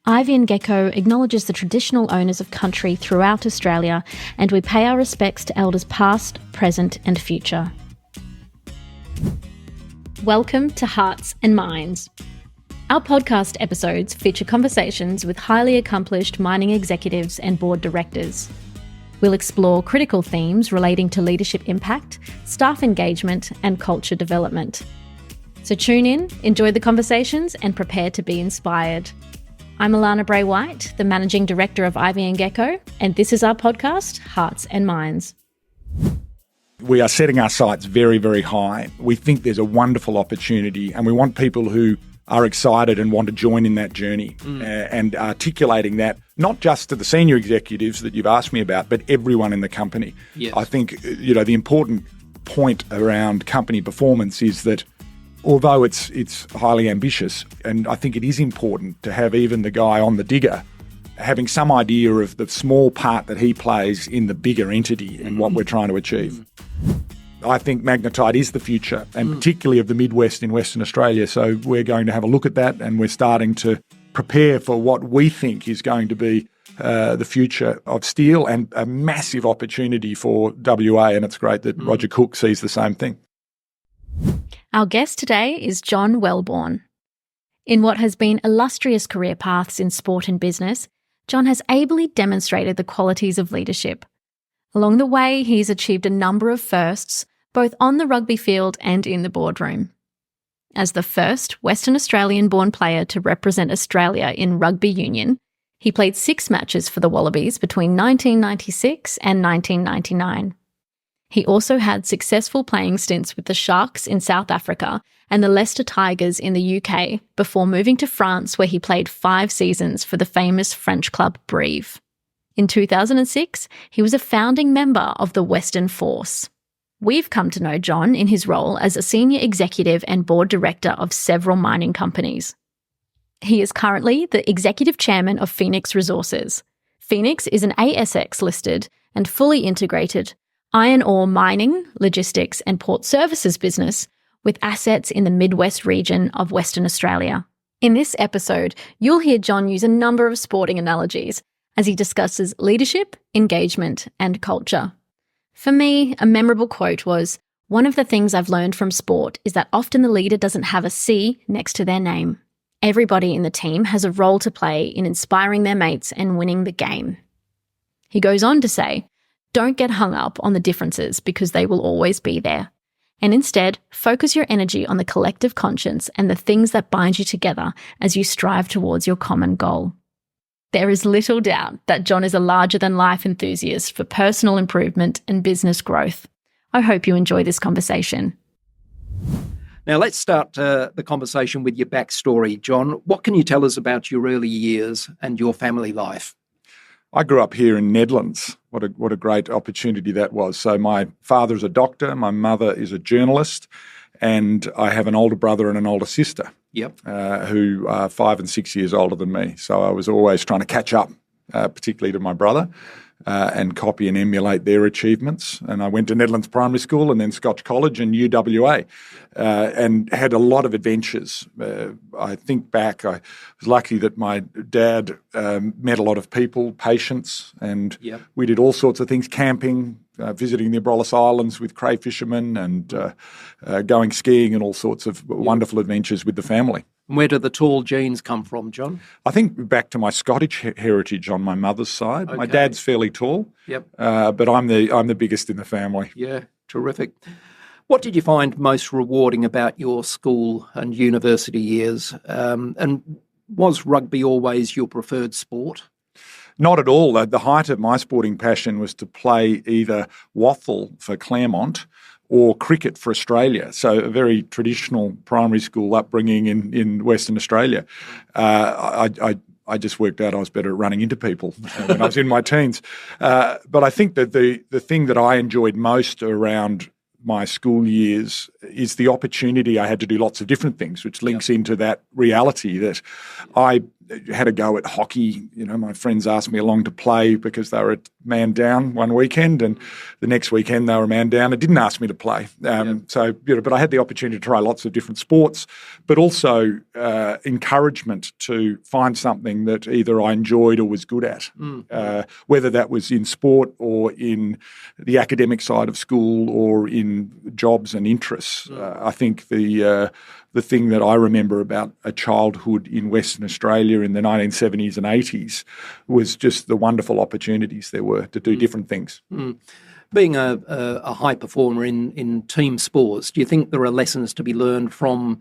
Ivy and Gecko acknowledges the traditional owners of country throughout Australia, and we pay our respects to elders past, present and future. Welcome to Hearts and Minds. Our podcast episodes feature conversations with highly accomplished mining executives and board directors. We'll explore critical themes relating to leadership impact, staff engagement and culture development. So tune in, enjoy the conversations and prepare to be inspired. I'm Alana Bray-White, the Managing Director of Ivy and Gecko, and this is our podcast, Hearts and Minds. We are setting our sights very, very high. We think there's a wonderful opportunity and we want people who are excited and want to join in that journey and articulating that, not just to the senior executives that you've asked me about, but everyone in the company. Yes. I think, the important point around company performance is that although it's highly ambitious, and I think it is important to have even the guy on the digger having some idea of the small part that he plays in the bigger entity and what we're trying to achieve. I think magnetite is the future, and particularly of the Midwest in Western Australia. So we're going to have a look at that, and we're starting to prepare for what we think is going to be the future of steel and a massive opportunity for WA, and it's great that Roger Cook sees the same thing. Our guest today is John Welborn. In what has been illustrious career paths in sport and business, John has ably demonstrated the qualities of leadership. Along the way, he's achieved a number of firsts, both on the rugby field and in the boardroom. As the first Western Australian-born player to represent Australia in rugby union, he played 6 matches for the Wallabies between 1996 and 1999. He also had successful playing stints with the Sharks in South Africa and the Leicester Tigers in the UK before moving to France, where he played 5 seasons for the famous French club Brive. In 2006, he was a founding member of the Western Force. We've come to know John in his role as a senior executive and board director of several mining companies. He is currently the executive chairman of Fenix Resources. Fenix is an ASX-listed and fully integrated iron ore mining, logistics and port services business with assets in the Midwest region of Western Australia. In this episode, you'll hear John use a number of sporting analogies as he discusses leadership, engagement and culture. For me, a memorable quote was, "One of the things I've learned from sport is that often the leader doesn't have a C next to their name. Everybody in the team has a role to play in inspiring their mates and winning the game." He goes on to say, "Don't get hung up on the differences because they will always be there. And instead, focus your energy on the collective conscience and the things that bind you together as you strive towards your common goal." There is little doubt that John is a larger-than-life enthusiast for personal improvement and business growth. I hope you enjoy this conversation. Now, let's start the conversation with your backstory, John. What can you tell us about your early years and your family life? I grew up here in Nedlands. What a great opportunity that was. So my father is a doctor, my mother is a journalist, and I have an older brother and an older sister. Yep. Who are 5 and 6 years older than me. So I was always trying to catch up, particularly to my brother, and copy and emulate their achievements. And I went to Nedlands Primary School and then Scotch College and UWA, and had a lot of adventures. I think back, I was lucky that my dad met a lot of people, patients, and we did all sorts of things, camping, visiting the Abrolhos Islands with cray fishermen and going skiing and all sorts of wonderful adventures with the family. Where do the tall genes come from, John? I think back to my Scottish heritage on my mother's side. Okay. My dad's fairly tall, but I'm the biggest in the family. Yeah, terrific. What did you find most rewarding about your school and university years? And was rugby always your preferred sport? Not at all. The height of my sporting passion was to play either waffle for Claremont or cricket for Australia. So a very traditional primary school upbringing in Western Australia. I just worked out I was better at running into people when I was in my teens. But I think that the thing that I enjoyed most around my school years is the opportunity I had to do lots of different things, which links into that reality that I had a go at hockey. My friends asked me along to play because they were a man down one weekend, and the next weekend they were a man down and didn't ask me to play. But I had the opportunity to try lots of different sports, but also encouragement to find something that either I enjoyed or was good at, whether that was in sport or in the academic side of school or in jobs and interests. I think the thing that I remember about a childhood in Western Australia in the 1970s and 80s was just the wonderful opportunities there were to do different things. Being a high performer in team sports, do you think there are lessons to be learned from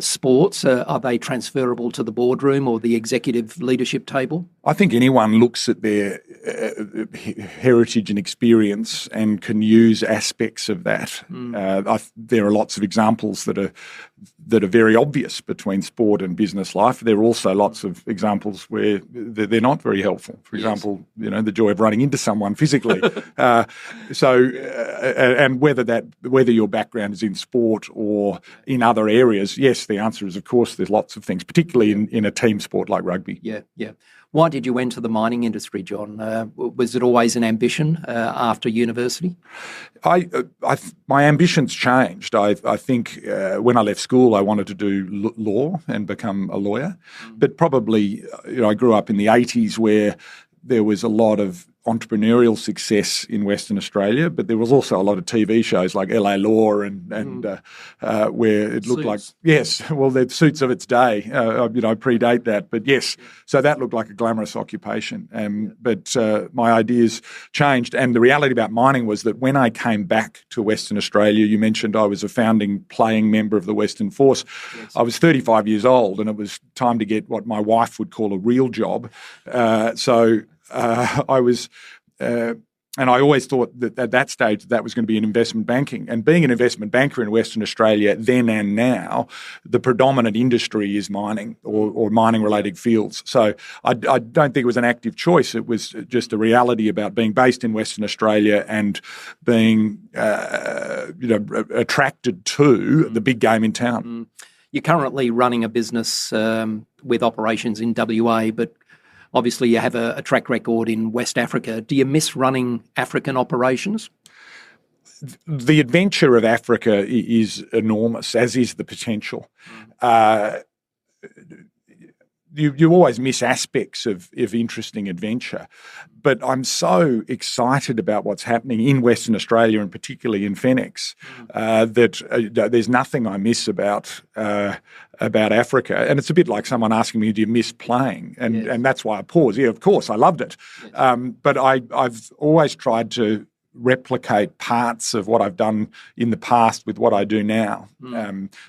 sports? Are they transferable to the boardroom or the executive leadership table? I think anyone looks at their heritage and experience and can use aspects of that. There are lots of examples that are very obvious between sport and business life. There are also lots of examples where they're not very helpful. For example, the joy of running into someone physically. And whether your background is in sport or in other areas, yes, the answer is, of course, there's lots of things, particularly in a team sport like rugby. Yeah. Why did you enter the mining industry, John? Was it always an ambition after university? My ambitions changed. I think when I left school, I wanted to do law and become a lawyer. But probably, I grew up in the 80s where there was a lot of entrepreneurial success in Western Australia, but there was also a lot of TV shows like LA Law and where it looked like, yes, well, the Suits of its day. I predate that, but yes, so that looked like a glamorous occupation. But my ideas changed, and the reality about mining was that when I came back to Western Australia, you mentioned I was a founding playing member of the Western Force. Yes. I was 35 years old, and it was time to get what my wife would call a real job. I was, and I always thought that at that stage that was going to be in investment banking. And being an investment banker in Western Australia then and now, the predominant industry is mining or mining-related fields. So I don't think it was an active choice. It was just a reality about being based in Western Australia and being, attracted to the big game in town. You're currently running a business with operations in WA, but obviously, you have a track record in West Africa. Do you miss running African operations? The adventure of Africa is enormous, as is the potential. You always miss aspects of interesting adventure, but I'm so excited about what's happening in Western Australia and particularly in Fenix that there's nothing I miss about Africa. And it's a bit like someone asking me, do you miss playing? And that's why I pause. Yeah, of course, I loved it. Yes. But I've always tried to replicate parts of what I've done in the past with what I do now.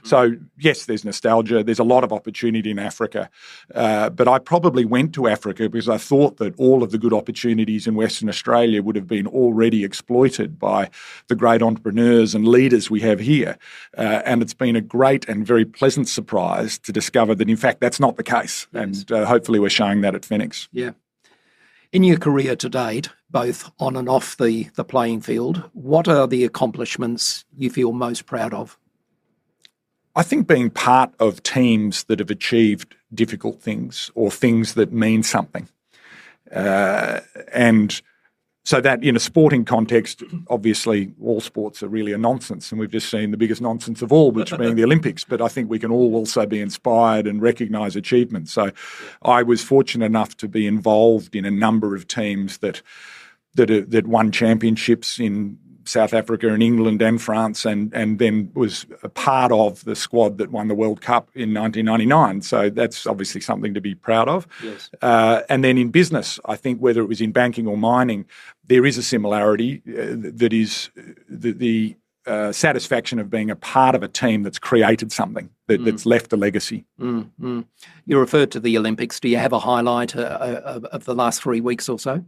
So, yes, there's nostalgia. There's a lot of opportunity in Africa. But I probably went to Africa because I thought that all of the good opportunities in Western Australia would have been already exploited by the great entrepreneurs and leaders we have here. And it's been a great and very pleasant surprise to discover that, in fact, that's not the case. Yes. And hopefully we're showing that at Fenix. Yeah. In your career to date, both on and off the playing field, what are the accomplishments you feel most proud of? I think being part of teams that have achieved difficult things or things that mean something. And so that in a sporting context, obviously all sports are really a nonsense, and we've just seen the biggest nonsense of all, which being the Olympics. But I think we can all also be inspired and recognise achievements. So I was fortunate enough to be involved in a number of teams that won championships in South Africa and England and France, and then was a part of the squad that won the World Cup in 1999. So that's obviously something to be proud of. Yes. And then in business, I think whether it was in banking or mining, there is a similarity that is the satisfaction of being a part of a team that's created something, that's left a legacy. You referred to the Olympics. Do you have a highlight of the last 3 weeks or so?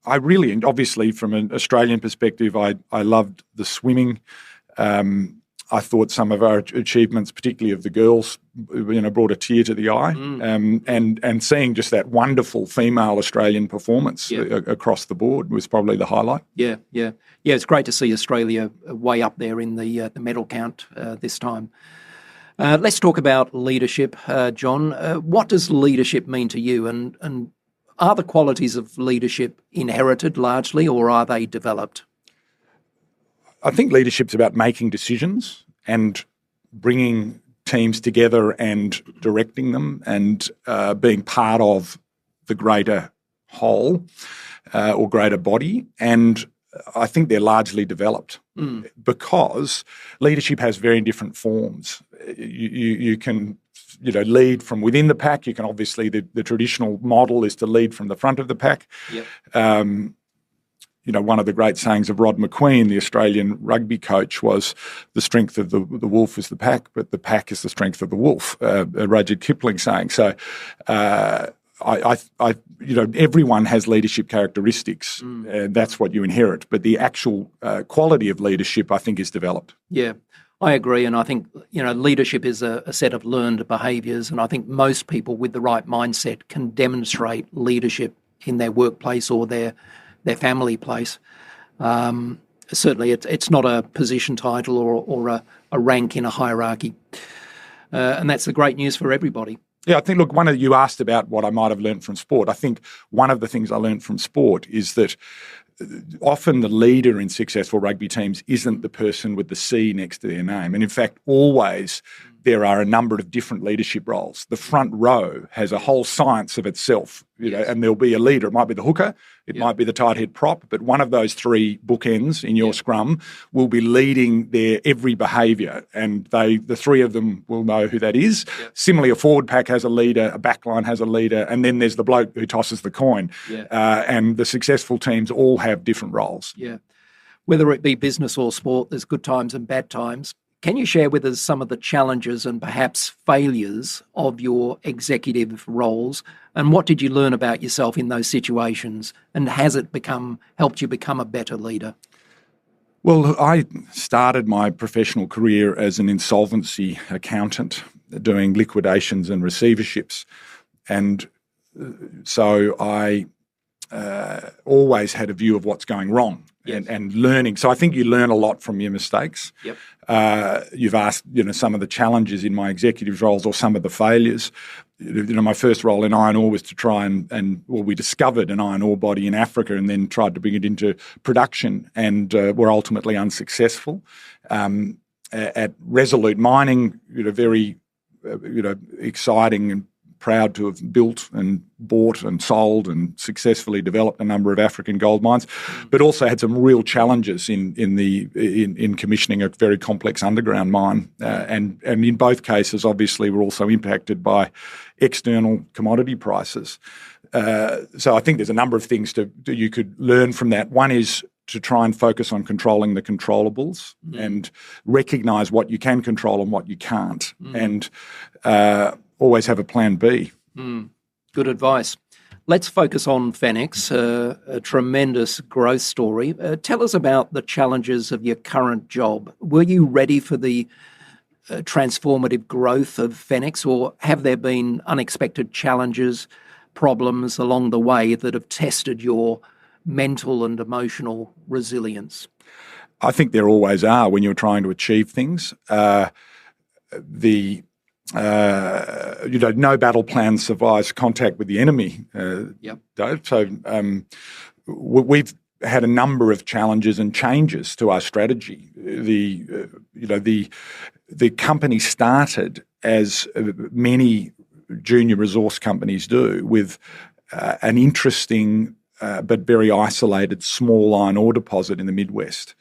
I really, and obviously from an Australian perspective, I loved the swimming. I thought some of our achievements, particularly of the girls, brought a tear to the eye. And seeing just that wonderful female Australian performance across the board was probably the highlight. Yeah. It's great to see Australia way up there in the medal count this time. Let's talk about leadership, John. What does leadership mean to you, and are the qualities of leadership inherited largely, or are they developed? I think leadership's about making decisions and bringing teams together and directing them and being part of the greater whole or greater body. And I think they're largely developed because leadership has very different forms. You can lead from within the pack. You can obviously, the traditional model is to lead from the front of the pack. Yep. One of the great sayings of Rod McQueen, the Australian rugby coach, was the strength of the wolf is the pack, but the pack is the strength of the wolf. A Rudyard Kipling saying. So, everyone has leadership characteristics. That's what you inherit. But the actual quality of leadership, I think, is developed. Yeah, I agree. And I think, leadership is a set of learned behaviours. And I think most people with the right mindset can demonstrate leadership in their workplace or their family place. Certainly, it's not a position title or a rank in a hierarchy. And that's the great news for everybody. Yeah, I think, look, you asked about what I might have learned from sport. I think one of the things I learned from sport is that often the leader in successful rugby teams isn't the person with the C next to their name. And in fact, always there are a number of different leadership roles. The front row has a whole science of itself, and there'll be a leader. It might be the hooker, it might be the tight head prop, but one of those three bookends in your scrum will be leading their every behaviour, and the three of them will know who that is. Similarly, a forward pack has a leader, a back line has a leader, and then there's the bloke who tosses the coin. And the successful teams all have different roles. Yeah. Whether it be business or sport, there's good times and bad times. Can you share with us some of the challenges and perhaps failures of your executive roles, and what did you learn about yourself in those situations, and has it helped you become a better leader? Well, I started my professional career as an insolvency accountant doing liquidations and receiverships, and so I always had a view of what's going wrong. And learning. So I think you learn a lot from your mistakes. You've asked, some of the challenges in my executive roles or some of the failures. My first role in iron ore was to try we discovered an iron ore body in Africa and then tried to bring it into production and were ultimately unsuccessful. At Resolute Mining, very, exciting and proud to have built and bought and sold and successfully developed a number of African gold mines, but also had some real challenges in commissioning a very complex underground mine. And in both cases, obviously, we're also impacted by external commodity prices. So I think there's a number of things you could learn from that. One is to try and focus on controlling the controllables and recognise what you can control and what you can't. And always have a plan B. Good advice. Let's focus on Fenix, a tremendous growth story. Tell us about the challenges of your current job. Were you ready for the transformative growth of Fenix, or have there been unexpected challenges, problems along the way that have tested your mental and emotional resilience? I think there always are when you're trying to achieve things. No battle plan survives contact with the enemy. So we've had a number of challenges and changes to our strategy. The company started, as many junior resource companies do, with an interesting but very isolated small iron ore deposit in the Midwest.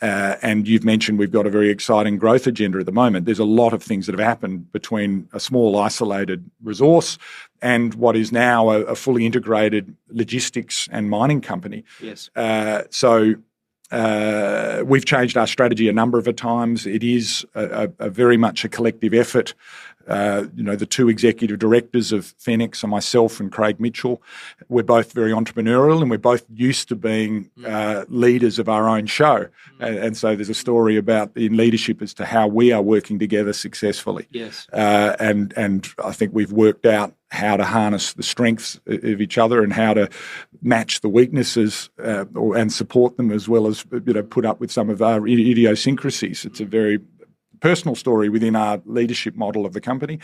And you've mentioned we've got a very exciting growth agenda at the moment. There's a lot of things that have happened between a small isolated resource and what is now a fully integrated logistics and mining company. So we've changed our strategy a number of times. It is a very much a collective effort. The two executive directors of Fenix are myself and Craig Mitchell. We're both very entrepreneurial and we're both used to being leaders of our own show. And so there's a story in leadership as to how we are working together successfully. And I think we've worked out how to harness the strengths of each other and how to match the weaknesses and support them, as well as put up with some of our idiosyncrasies. It's a very personal story within our leadership model of the company.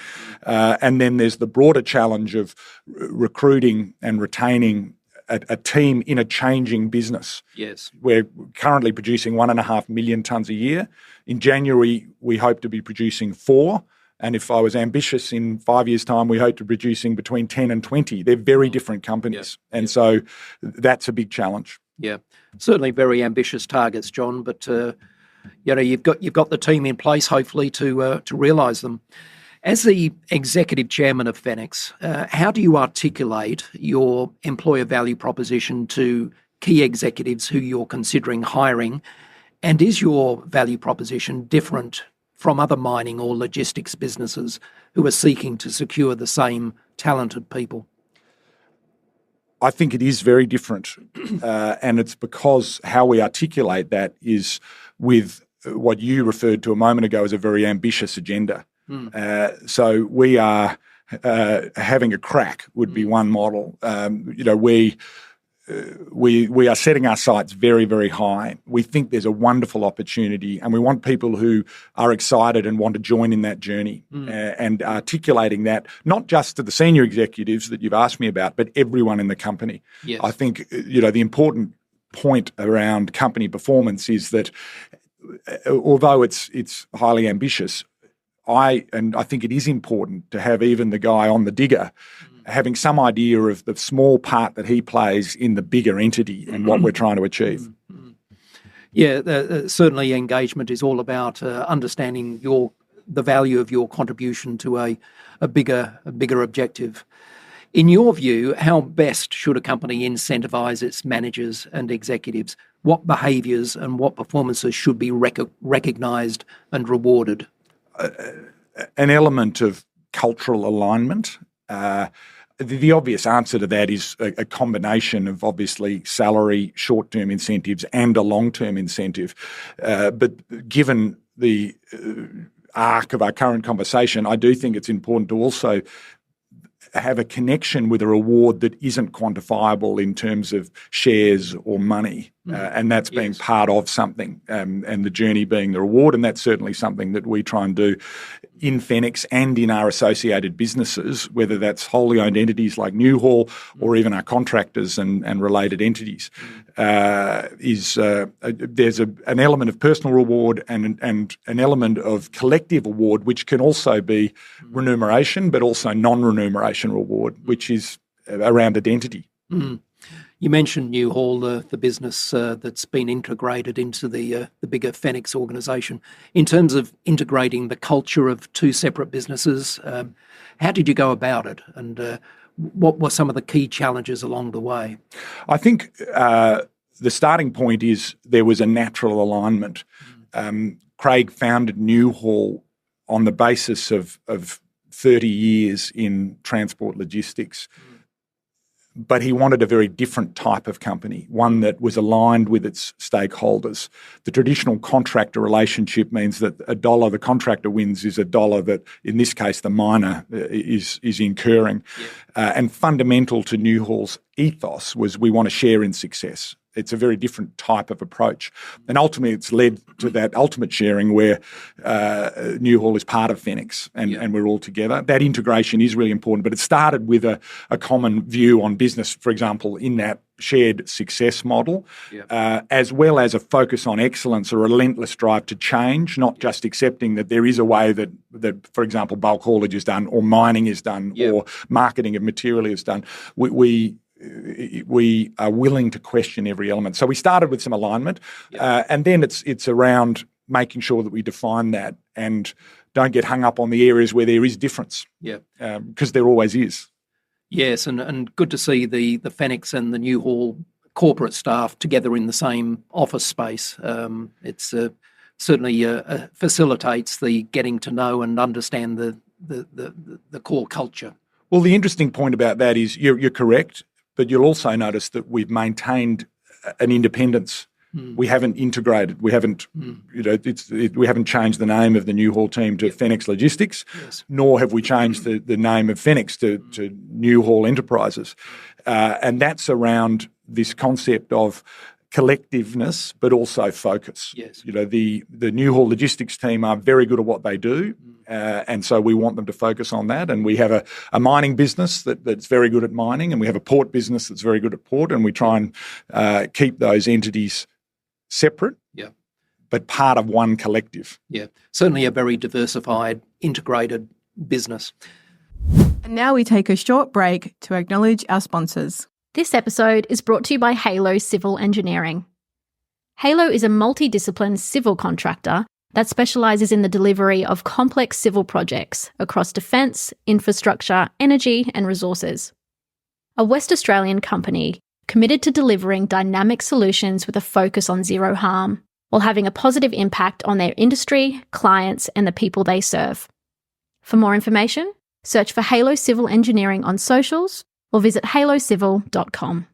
And then there's the broader challenge of recruiting and retaining a team in a changing business. Yes. We're currently producing 1.5 million tonnes a year. In January, we hope to be producing 4. And if I was ambitious, in 5 years' time, we hope to be producing between 10 and 20. They're very different companies. Yeah. And so that's a big challenge. Yeah, certainly very ambitious targets, John, but you've got the team in place, hopefully, to realise them. As the executive chairman of Fenix, how do you articulate your employer value proposition to key executives who you're considering hiring? And is your value proposition different from other mining or logistics businesses who are seeking to secure the same talented people? I think it is very different, and it's because how we articulate that is with what you referred to a moment ago as a very ambitious agenda. So we are having a crack would be one model. We are setting our sights very, very high. We think there's a wonderful opportunity, and we want people who are excited and want to join in that journey, and articulating that not just to the senior executives that you've asked me about, but everyone in the company. Yes. I think the important point around company performance is that although it's highly ambitious, I think it is important to have even the guy on the digger having some idea of the small part that he plays in the bigger entity and what we're trying to achieve. Yeah, certainly engagement is all about understanding the value of your contribution to a bigger objective. In your view, how best should a company incentivise its managers and executives? What behaviours and what performances should be recognised and rewarded? An element of cultural alignment. The obvious answer to that is a combination of obviously salary, short-term incentives and a long-term incentive. But given the arc of our current conversation, I do think it's important to also have a connection with a reward that isn't quantifiable in terms of shares or money. And that's being part of something, and the journey being the reward. And that's certainly something that we try and do in Fenix and in our associated businesses, whether that's wholly owned entities like Newhall or even our contractors and related entities. There's an element of personal reward and an element of collective award, which can also be remuneration, but also non-remuneration reward, which is around identity. You mentioned Newhall, the business that's been integrated into the bigger Fenix organisation. In terms of integrating the culture of two separate businesses, how did you go about it, and what were some of the key challenges along the way? I think the starting point is there was a natural alignment. Craig founded Newhall on the basis of 30 years in transport logistics. But he wanted a very different type of company, one that was aligned with its stakeholders. The traditional contractor relationship means that $1 the contractor wins is $1 that, in this case, the miner is incurring. And fundamental to Newhall's ethos was we want to share in success. It's a very different type of approach. And ultimately, it's led to that ultimate sharing where Newhall is part of Fenix and we're all together. That integration is really important, but it started with a common view on business, for example, in that shared success model, as well as a focus on excellence, a relentless drive to change, not just accepting that there is a way that for example, bulk haulage is done or mining is done or marketing of material is done. We are willing to question every element. So we started with some alignment, and then it's around making sure that we define that and don't get hung up on the areas where there is difference, because there always is. Yes, and good to see the Fenix and the Newhall corporate staff together in the same office space. It's certainly facilitates the getting to know and understand the core culture. Well, the interesting point about that is you're correct. But you'll also notice that we've maintained an independence. We haven't integrated. We haven't, we haven't changed the name of the Newhall team to Fenix Logistics, nor have we changed the name of Fenix to Newhall Enterprises. And that's around this concept of collectiveness, but also focus. Yes. The Newhall logistics team are very good at what they do, and so we want them to focus on that. And we have a mining business that's very good at mining, and we have a port business that's very good at port, and we try and keep those entities separate, but part of one collective. Yeah, certainly a very diversified, integrated business. And now we take a short break to acknowledge our sponsors. This episode is brought to you by Halo Civil Engineering. Halo is a multidiscipline civil contractor that specialises in the delivery of complex civil projects across defence, infrastructure, energy and resources. A West Australian company committed to delivering dynamic solutions with a focus on zero harm, while having a positive impact on their industry, clients and the people they serve. For more information, search for Halo Civil Engineering on socials or visit halocivil.com.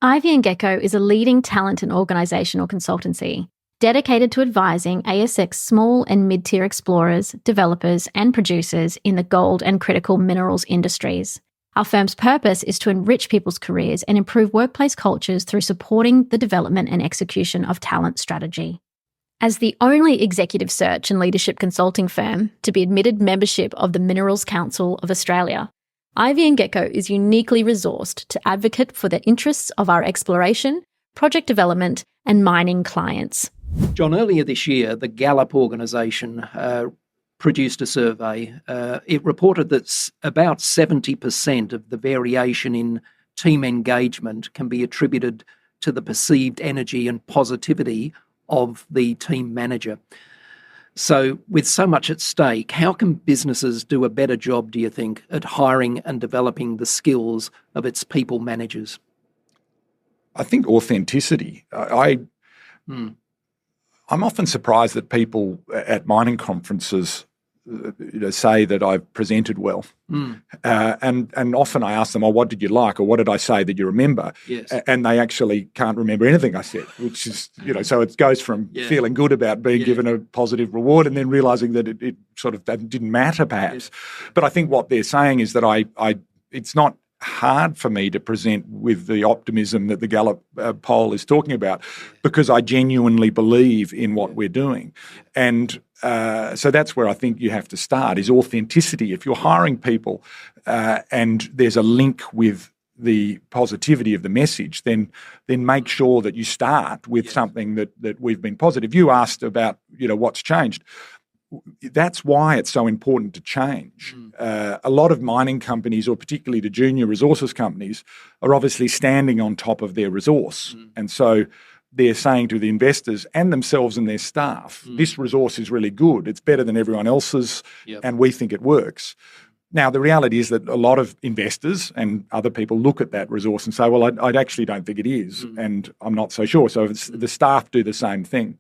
Ivy & Gecko is a leading talent and organisational consultancy dedicated to advising ASX small and mid-tier explorers, developers and producers in the gold and critical minerals industries. Our firm's purpose is to enrich people's careers and improve workplace cultures through supporting the development and execution of talent strategy. As the only executive search and leadership consulting firm to be admitted membership of the Minerals Council of Australia, Ivy & Gecko is uniquely resourced to advocate for the interests of our exploration, project development and mining clients. John, earlier this year, the Gallup organisation produced a survey. It reported that about 70% of the variation in team engagement can be attributed to the perceived energy and positivity of the team manager. So with so much at stake, how can businesses do a better job, do you think, at hiring and developing the skills of its people managers? I think authenticity. I'm often surprised that people at mining conferences say that I've presented well. And often I ask them, what did you like? Or what did I say that you remember? Yes. And they actually can't remember anything I said, which is, so it goes from feeling good about being given a positive reward and then realising that it sort of didn't matter perhaps. Yes. But I think what they're saying is that it's not hard for me to present with the optimism that the Gallup poll is talking about because I genuinely believe in what we're doing. And so that's where I think you have to start, is authenticity. If you're hiring people and there's a link with the positivity of the message, then make sure that you start with something that we've been positive. You asked about, what's changed. That's why it's so important to change. A lot of mining companies, or particularly the junior resources companies, are obviously standing on top of their resource. And so they're saying to the investors and themselves and their staff, this resource is really good. It's better than everyone else's, and we think it works. Now, the reality is that a lot of investors and other people look at that resource and say, well, I actually don't think it is, and I'm not so sure. So the staff do the same thing.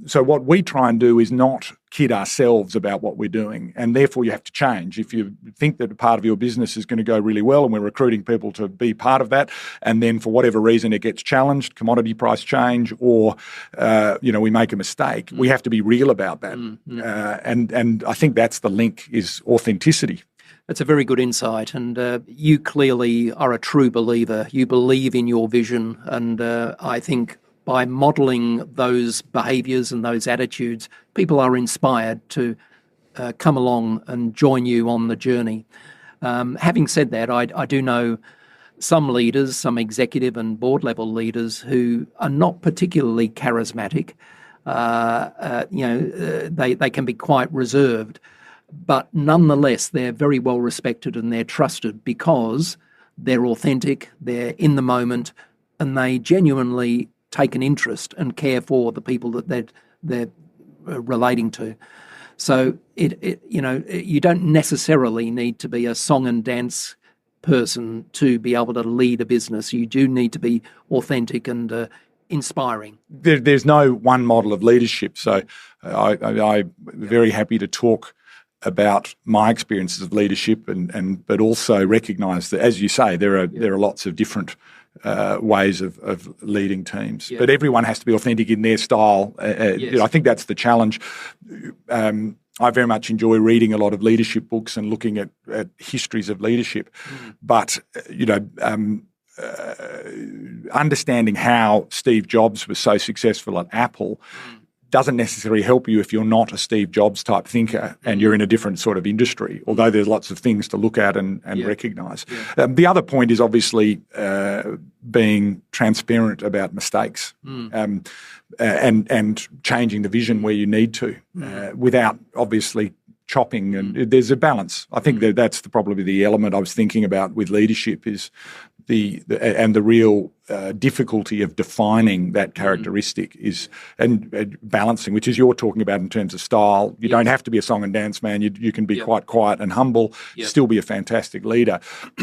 So what we try and do is not kid ourselves about what we're doing, and therefore you have to change. If you think that a part of your business is going to go really well and we're recruiting people to be part of that, and then for whatever reason it gets challenged, commodity price change, or we make a mistake, we have to be real about that. And I think that's the link, is authenticity. That's a very good insight, and you clearly are a true believer. You believe in your vision, and I think by modelling those behaviours and those attitudes, people are inspired to come along and join you on the journey. Having said that, I do know some leaders, some executive and board level leaders who are not particularly charismatic. They can be quite reserved, but nonetheless, they're very well respected and they're trusted because they're authentic, they're in the moment, and they genuinely take an interest and care for the people that they're relating to. So you don't necessarily need to be a song and dance person to be able to lead a business. You do need to be authentic and inspiring. There's no one model of leadership. So I'm very happy to talk about my experiences of leadership, but also recognise that, as you say, there are lots of different ways of leading teams. But everyone has to be authentic in their style. I think that's the challenge. I very much enjoy reading a lot of leadership books and looking at histories of leadership. But, understanding how Steve Jobs was so successful at Apple doesn't necessarily help you if you're not a Steve Jobs type thinker and you're in a different sort of industry, although there's lots of things to look at and recognise. Yeah. The other point is obviously being transparent about mistakes and changing the vision where you need to without obviously chopping, and there's a balance. I think that's probably the element I was thinking about with leadership is the real difficulty of defining that characteristic is and balancing, which is you're talking about in terms of style. You don't have to be a song and dance man. You can be quite quiet and humble, still be a fantastic leader,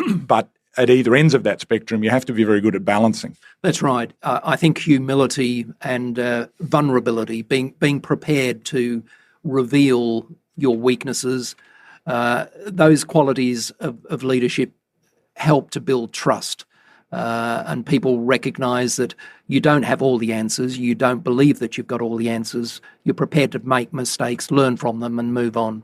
but at either ends of that spectrum, you have to be very good at balancing. That's right. I think humility and vulnerability, being prepared to reveal your weaknesses, those qualities of leadership help to build trust. And people recognise that you don't have all the answers, you don't believe that you've got all the answers, you're prepared to make mistakes, learn from them and move on.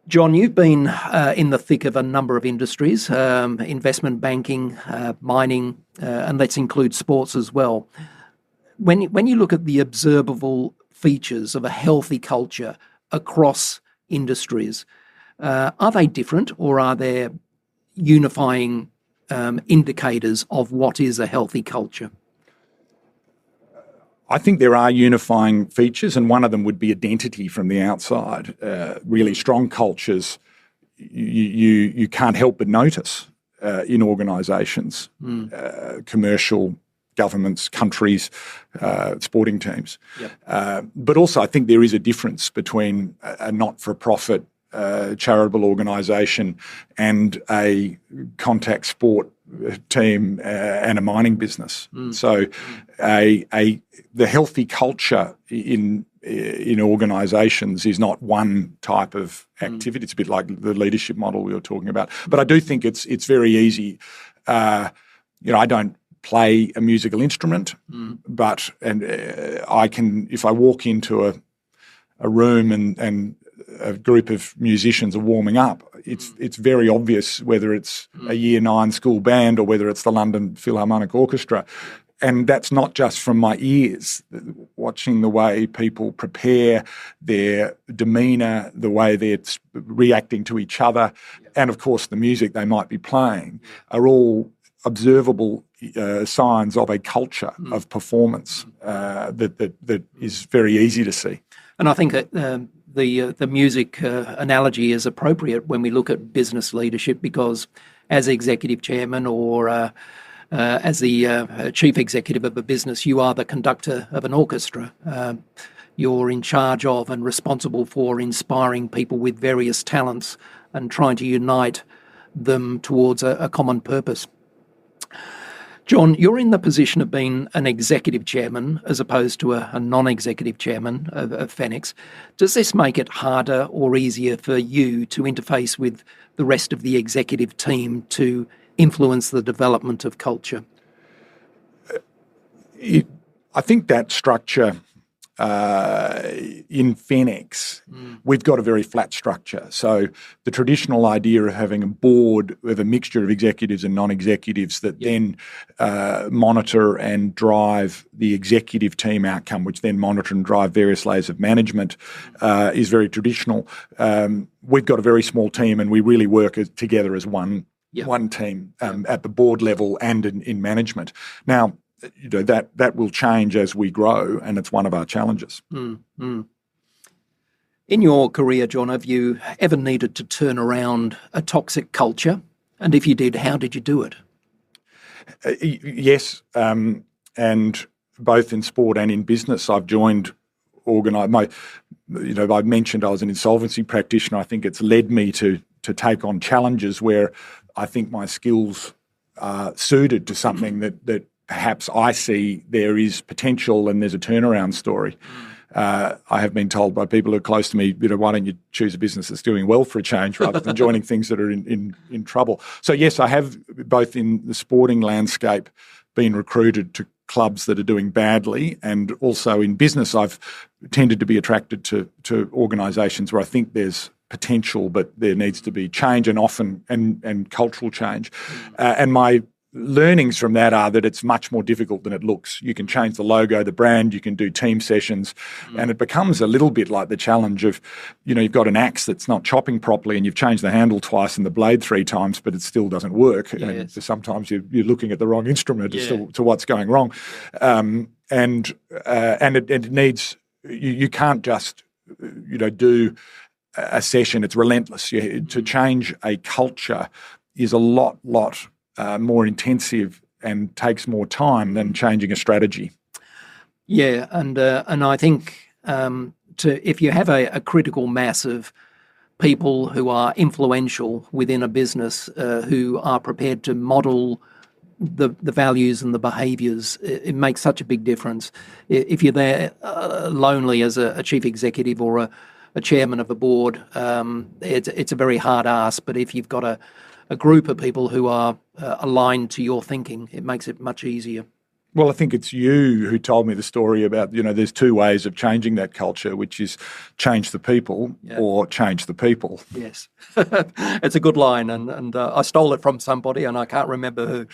John, you've been in the thick of a number of industries, investment banking, mining, and let's include sports as well. When you look at the observable features of a healthy culture across industries, are they different or are there unifying indicators of what is a healthy culture? I think there are unifying features, and one of them would be identity from the outside. Really strong cultures you can't help but notice in organisations, commercial, governments, countries, sporting teams. But also I think there is a difference between a not-for-profit charitable organisation and a contact sport team and a mining business. So the healthy culture in organisations is not one type of activity. It's a bit like the leadership model we were talking about. But I do think it's very easy. I don't play a musical instrument, but I can, if I walk into a room and a group of musicians are warming up, it's very obvious whether it's a Year 9 school band or whether it's the London Philharmonic Orchestra. And that's not just from my ears, watching the way people prepare, their demeanour, the way they're reacting to each other, and of course the music they might be playing are all observable signs of a culture of performance that is very easy to see. And I think that the music analogy is appropriate when we look at business leadership, because as executive chairman or as the chief executive of a business, you are the conductor of an orchestra. You're in charge of and responsible for inspiring people with various talents and trying to unite them towards a common purpose. John, you're in the position of being an executive chairman as opposed to a non-executive chairman of Fenix. Does this make it harder or easier for you to interface with the rest of the executive team to influence the development of culture? I think that structure in Fenix, we've got a very flat structure. So the traditional idea of having a board with a mixture of executives and non-executives that then monitor and drive the executive team outcome, which then monitor and drive various layers of management, is very traditional. We've got a very small team and we really work together as one team at the board level and in management. Now, that will change as we grow, and it's one of our challenges. In your career, John, have you ever needed to turn around a toxic culture? And if you did, how did you do it? Yes, and both in sport and in business, I've joined I mentioned I was an insolvency practitioner. I think it's led me to take on challenges where I think my skills are suited to something that perhaps I see there is potential and there's a turnaround story. I have been told by people who are close to me, why don't you choose a business that's doing well for a change rather than joining things that are in trouble. So yes, I have, both in the sporting landscape, been recruited to clubs that are doing badly, and also in business I've tended to be attracted to organisations where I think there's potential but there needs to be change and often and cultural change. And my learnings from that are that it's much more difficult than it looks. You can change the logo, the brand, you can do team sessions, and it becomes a little bit like the challenge of, you've got an axe that's not chopping properly and you've changed the handle twice and the blade 3 times, but it still doesn't work. Yes. And so sometimes you're looking at the wrong instrument as to what's going wrong. And it needs, you can't just, do a session. It's relentless. To change a culture is a lot more intensive and takes more time than changing a strategy. Yeah, and I think if you have a critical mass of people who are influential within a business, who are prepared to model the values and the behaviours, it makes such a big difference. If you're there lonely as a chief executive or a chairman of a board, it's a very hard ask. But if you've got a group of people who are aligned to your thinking, it makes it much easier. Well, I think it's you who told me the story about, there's 2 ways of changing that culture, which is change the people or change the people. Yes. It's a good line, and I stole it from somebody and I can't remember who.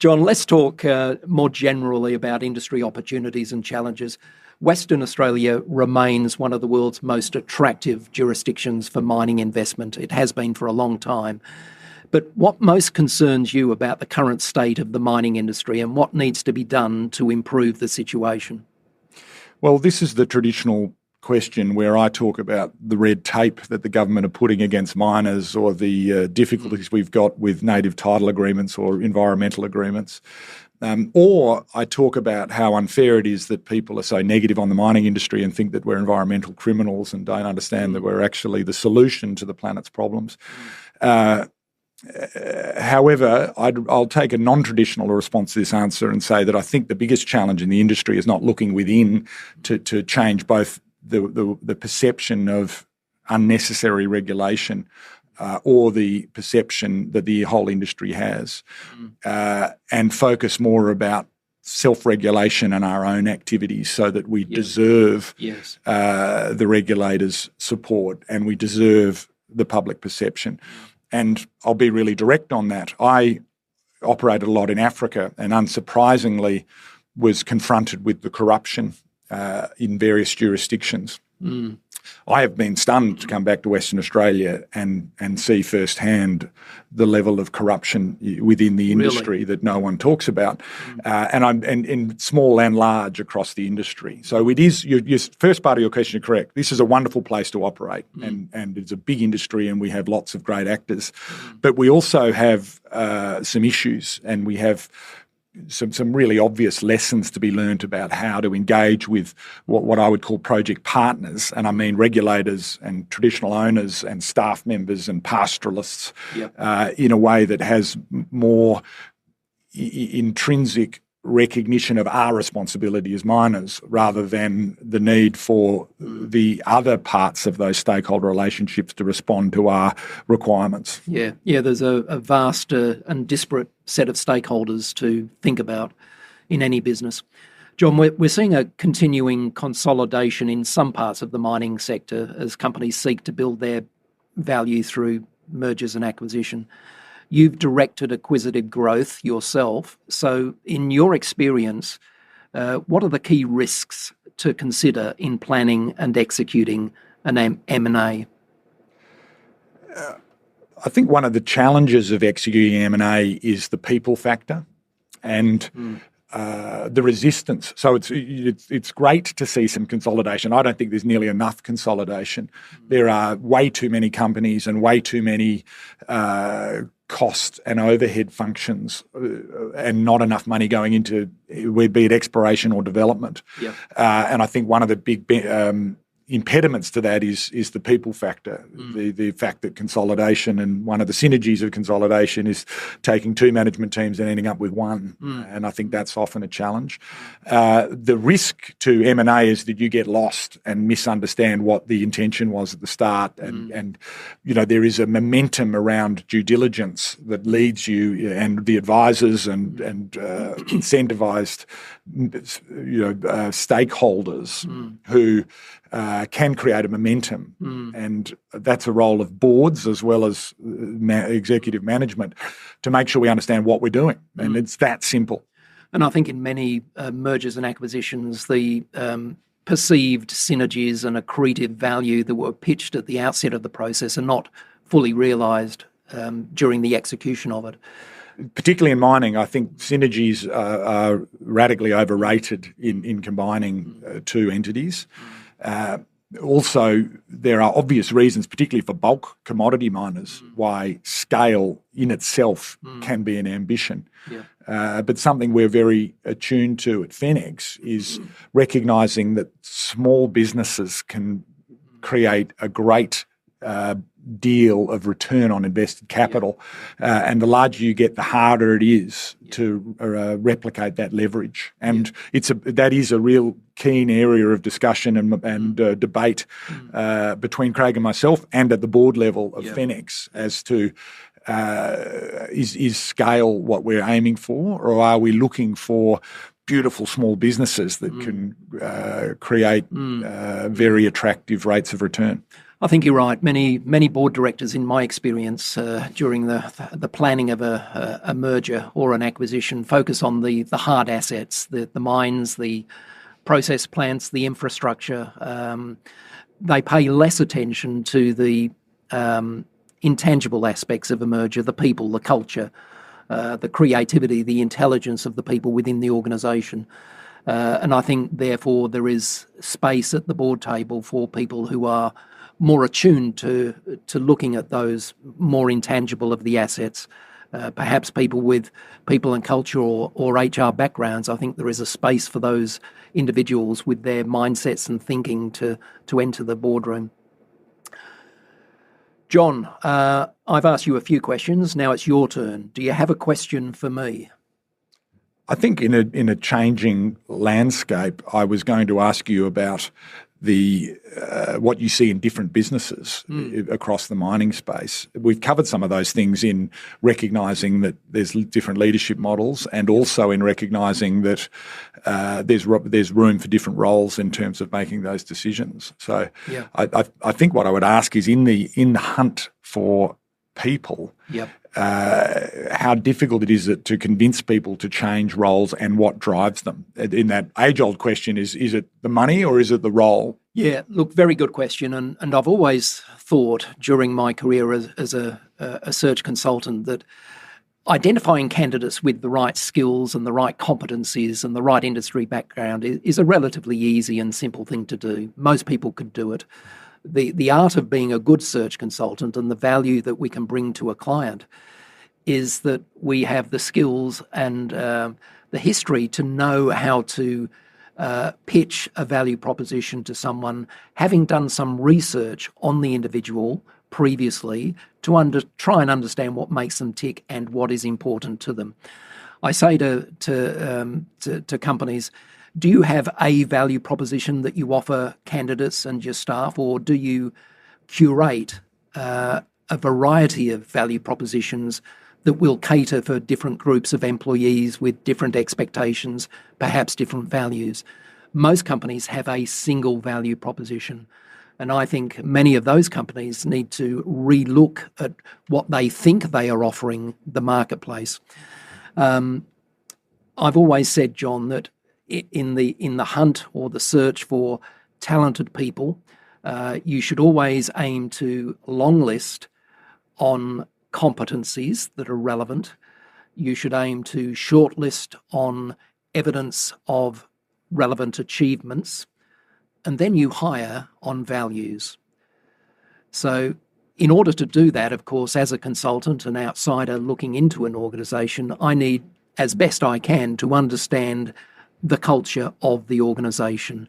John, let's talk more generally about industry opportunities and challenges. Western Australia remains one of the world's most attractive jurisdictions for mining investment. It has been for a long time. But what most concerns you about the current state of the mining industry and what needs to be done to improve the situation? Well, this is the traditional question where I talk about the red tape that the government are putting against miners, or the difficulties we've got with native title agreements or environmental agreements. Or I talk about how unfair it is that people are so negative on the mining industry and think that we're environmental criminals and don't understand that we're actually the solution to the planet's problems. However, I'll take a non-traditional response to this answer and say that I think the biggest challenge in the industry is not looking within to change both the perception of unnecessary regulation or the perception that the whole industry has, and focus more about self-regulation and our own activities so that we deserve the regulators' support and we deserve the public perception. And I'll be really direct on that. I operated a lot in Africa and unsurprisingly was confronted with the corruption in various jurisdictions. I have been stunned to come back to Western Australia and see firsthand the level of corruption within the industry that no one talks about, and in small and large across the industry. So it is, your first part of your question is correct. This is a wonderful place to operate, and it's a big industry and we have lots of great actors. But we also have some issues, and we have some really obvious lessons to be learnt about how to engage with what I would call project partners, and I mean regulators and traditional owners and staff members and pastoralists, in a way that has more intrinsic recognition of our responsibility as miners rather than the need for the other parts of those stakeholder relationships to respond to our requirements. Yeah, there's a vast and disparate set of stakeholders to think about in any business. John, we're seeing a continuing consolidation in some parts of the mining sector as companies seek to build their value through mergers and acquisition. You've directed acquisitive growth yourself. So in your experience, what are the key risks to consider in planning and executing an M&A? I think one of the challenges of executing M&A is the people factor and the resistance. So it's great to see some consolidation. I don't think there's nearly enough consolidation. There are way too many companies and way too many cost and overhead functions, and not enough money going into, be it exploration or development. And I think one of the big impediments to that is the people factor, the fact that consolidation, and one of the synergies of consolidation is taking 2 management teams and ending up with 1. And I think that's often a challenge. The risk to M&A is that you get lost and misunderstand what the intention was at the start. And there is a momentum around due diligence that leads you and the advisors and incentivized stakeholders who can create a momentum. And that's a role of boards as well as executive management to make sure we understand what we're doing. And it's that simple. And I think in many mergers and acquisitions, the perceived synergies and accretive value that were pitched at the outset of the process are not fully realised during the execution of it. Particularly in mining, I think synergies are radically overrated in combining two entities. Also, there are obvious reasons, particularly for bulk commodity miners, why scale in itself can be an ambition. But something we're very attuned to at Fenix is recognising that small businesses can create a great deal of return on invested capital, and the larger you get, the harder it is to replicate that leverage. And that is a real keen area of discussion and debate between Craig and myself, and at the board level of Fenix, as to is scale what we're aiming for, or are we looking for beautiful small businesses that can create very attractive rates of return? I think you're right. Many board directors, in my experience, during the planning of a merger or an acquisition, focus on the hard assets, the mines, the process plants, the infrastructure. They pay less attention to the intangible aspects of a merger, the people, the culture, the creativity, the intelligence of the people within the organisation. And I think, therefore, there is space at the board table for people who are more attuned to looking at those more intangible of the assets. Perhaps people with people and culture or HR backgrounds. I think there is a space for those individuals with their mindsets and thinking to enter the boardroom. John, I've asked you a few questions. Now it's your turn. Do you have a question for me? I think in a changing landscape, I was going to ask you about what you see in different businesses across the mining space. We've covered some of those things in recognising that there's different leadership models, and also in recognising that there's room for different roles in terms of making those decisions. So I think what I would ask is, in the hunt for people, how difficult it is to convince people to change roles, and what drives them? In that age-old question, is it the money or is it the role? Yeah, look, very good question. And I've always thought during my career as a search consultant that identifying candidates with the right skills and the right competencies and the right industry background is a relatively easy and simple thing to do. Most people could do it. The art of being a good search consultant and the value that we can bring to a client is that we have the skills and the history to know how to pitch a value proposition to someone, having done some research on the individual previously to try and understand what makes them tick and what is important to them. I say to companies, do you have a value proposition that you offer candidates and your staff, or do you curate a variety of value propositions that will cater for different groups of employees with different expectations, perhaps different values? Most companies have a single value proposition, and I think many of those companies need to relook at what they think they are offering the marketplace. I've always said, John, that in the hunt or the search for talented people, you should always aim to long list on competencies that are relevant. You should aim to shortlist on evidence of relevant achievements, and then you hire on values. So in order to do that, of course, as a consultant, an outsider looking into an organisation, I need, as best I can, to understand the culture of the organisation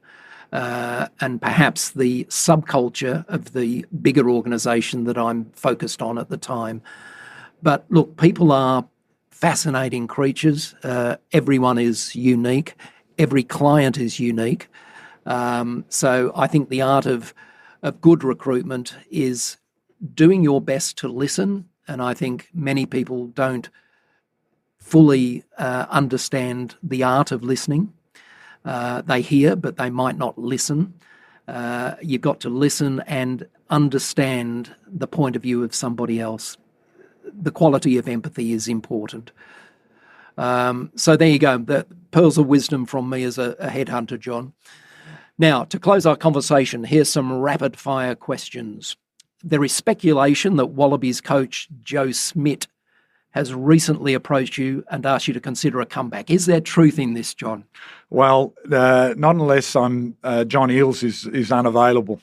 and perhaps the subculture of the bigger organisation that I'm focused on at the time. But look, people are fascinating creatures. Everyone is unique. Every client is unique. So I think the art of good recruitment is doing your best to listen, and I think many people don't fully understand the art of listening. They hear, but they might not listen. You've got to listen and understand the point of view of somebody else. The quality of empathy is important. So there you go. The pearls of wisdom from me as a headhunter, John. Now, to close our conversation, here's some rapid-fire questions. There is speculation that Wallaby's coach, Joe Schmidt, has recently approached you and asked you to consider a comeback. Is there truth in this, John? Well, not unless John Eales is unavailable.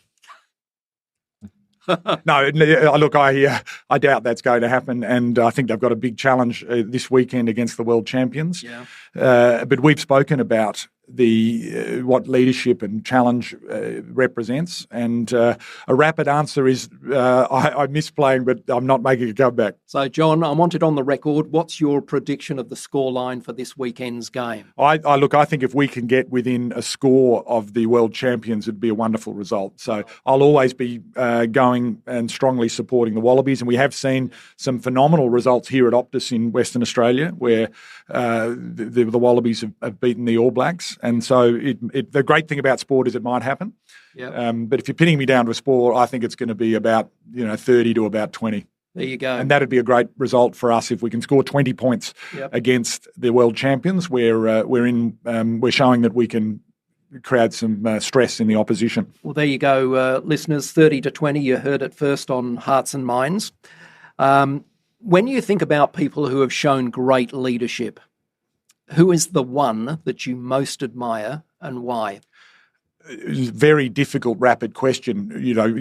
No, look, I doubt that's going to happen, and I think they've got a big challenge this weekend against the world champions. Yeah. But we've spoken about what leadership and challenge represents, and a rapid answer is I miss playing, but I'm not making a comeback. So, John, I want it on the record. What's your prediction of the scoreline for this weekend's game? I think if we can get within a score of the world champions, it'd be a wonderful result. So I'll always be going and strongly supporting the Wallabies, and we have seen some phenomenal results here at Optus in Western Australia, where the Wallabies have beaten the All Blacks. And so the great thing about sport is it might happen. Yep. But if you're pinning me down to a sport, I think it's going to be about 30 to about 20. There you go. And that'd be a great result for us if we can score 20 points against the world champions, where we're showing that we can create some stress in the opposition. Well, there you go, listeners. 30 to 20. You heard it first on Hearts and Minds. When you think about people who have shown great leadership, who is the one that you most admire and why? Very difficult, rapid question.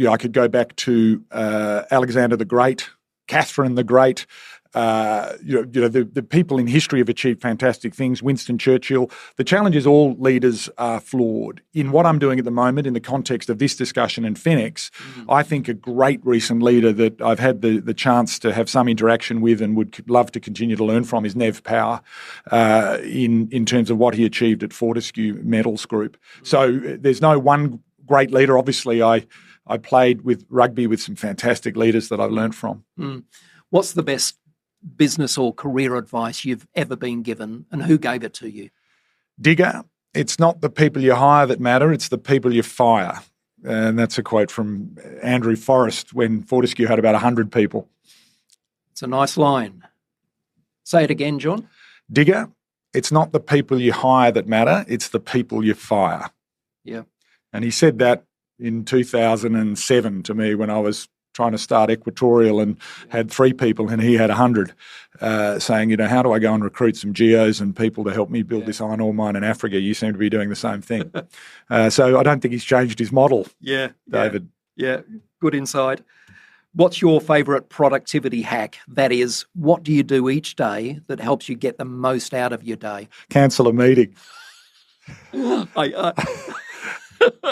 I could go back to Alexander the Great, Catherine the Great. The people in history have achieved fantastic things. Winston Churchill. The challenge is all leaders are flawed. In what I'm doing at the moment, in the context of this discussion in Fenix, I think a great recent leader that I've had the chance to have some interaction with and would love to continue to learn from is Nev Power in terms of what he achieved at Fortescue Metals Group. So there's no one great leader. Obviously, I played with rugby with some fantastic leaders that I've learned from. What's the best business or career advice you've ever been given, and who gave it to you? Digger, it's not the people you hire that matter, it's the people you fire. And that's a quote from Andrew Forrest when Fortescue had about 100 people. It's a nice line. Say it again, John. Digger, it's not the people you hire that matter, it's the people you fire. Yeah. And he said that in 2007 to me when I was trying to start Equatorial and had 3 people and he had 100, saying, how do I go and recruit some geos and people to help me build this iron ore mine in Africa? You seem to be doing the same thing. So I don't think he's changed his model, David. Yeah, good insight. What's your favourite productivity hack? That is, what do you do each day that helps you get the most out of your day? Cancel a meeting.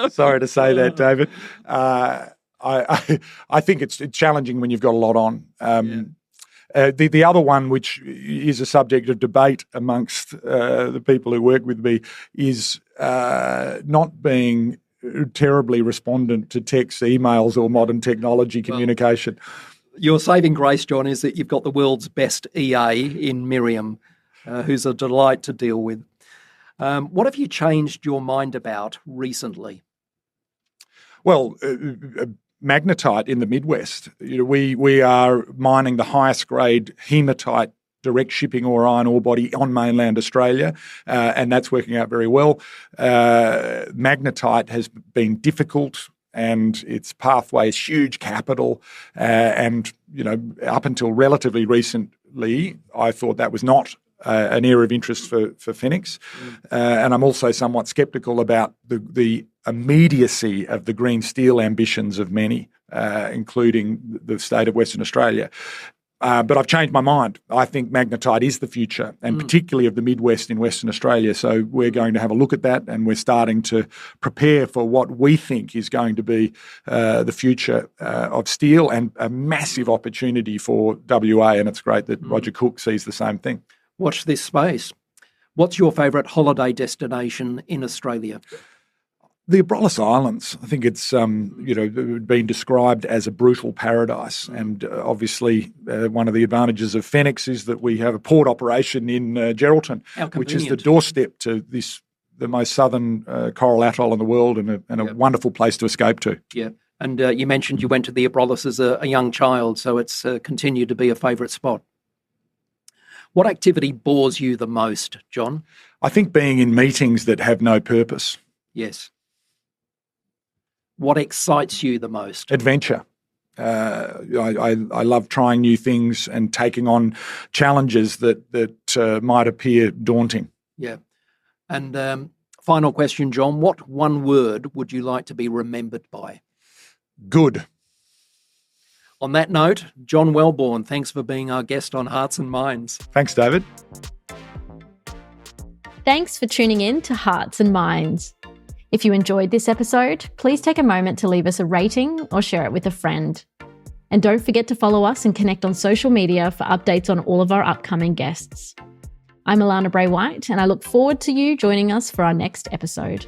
Sorry to say that, David. I think it's challenging when you've got a lot on. The other one, which is a subject of debate amongst the people who work with me, is not being terribly respondent to texts, emails, or modern technology communication. Your saving grace, John, is that you've got the world's best EA in Miriam, who's a delight to deal with. What have you changed your mind about recently? Well, magnetite in the Midwest. We are mining the highest grade hematite direct shipping ore iron ore body on mainland Australia, and that's working out very well. Magnetite has been difficult, and its pathway is huge capital, and up until relatively recently, I thought that was not an area of interest for Fenix, and I'm also somewhat sceptical about the immediacy of the green steel ambitions of many, including the state of Western Australia. But I've changed my mind. I think magnetite is the future, and particularly of the Midwest in Western Australia. So we're going to have a look at that, and we're starting to prepare for what we think is going to be the future of steel, and a massive opportunity for WA, and it's great that Roger Cook sees the same thing. Watch this space. What's your favourite holiday destination in Australia? The Abrolhos Islands. I think it's been described as a brutal paradise, and obviously one of the advantages of Fenix is that we have a port operation in Geraldton, which is the doorstep to this the most southern coral atoll in the world and a wonderful place to escape to. Yeah. And you mentioned you went to the Abrolhos as a young child, so it's continued to be a favourite spot. What activity bores you the most, John? I think being in meetings that have no purpose. Yes. What excites you the most? Adventure. I love trying new things and taking on challenges that might appear daunting. Yeah. And final question, John. What one word would you like to be remembered by? Good. On that note, John Welborn, thanks for being our guest on Hearts and Minds. Thanks, David. Thanks for tuning in to Hearts and Minds. If you enjoyed this episode, please take a moment to leave us a rating or share it with a friend. And don't forget to follow us and connect on social media for updates on all of our upcoming guests. I'm Alana Bray-White, and I look forward to you joining us for our next episode.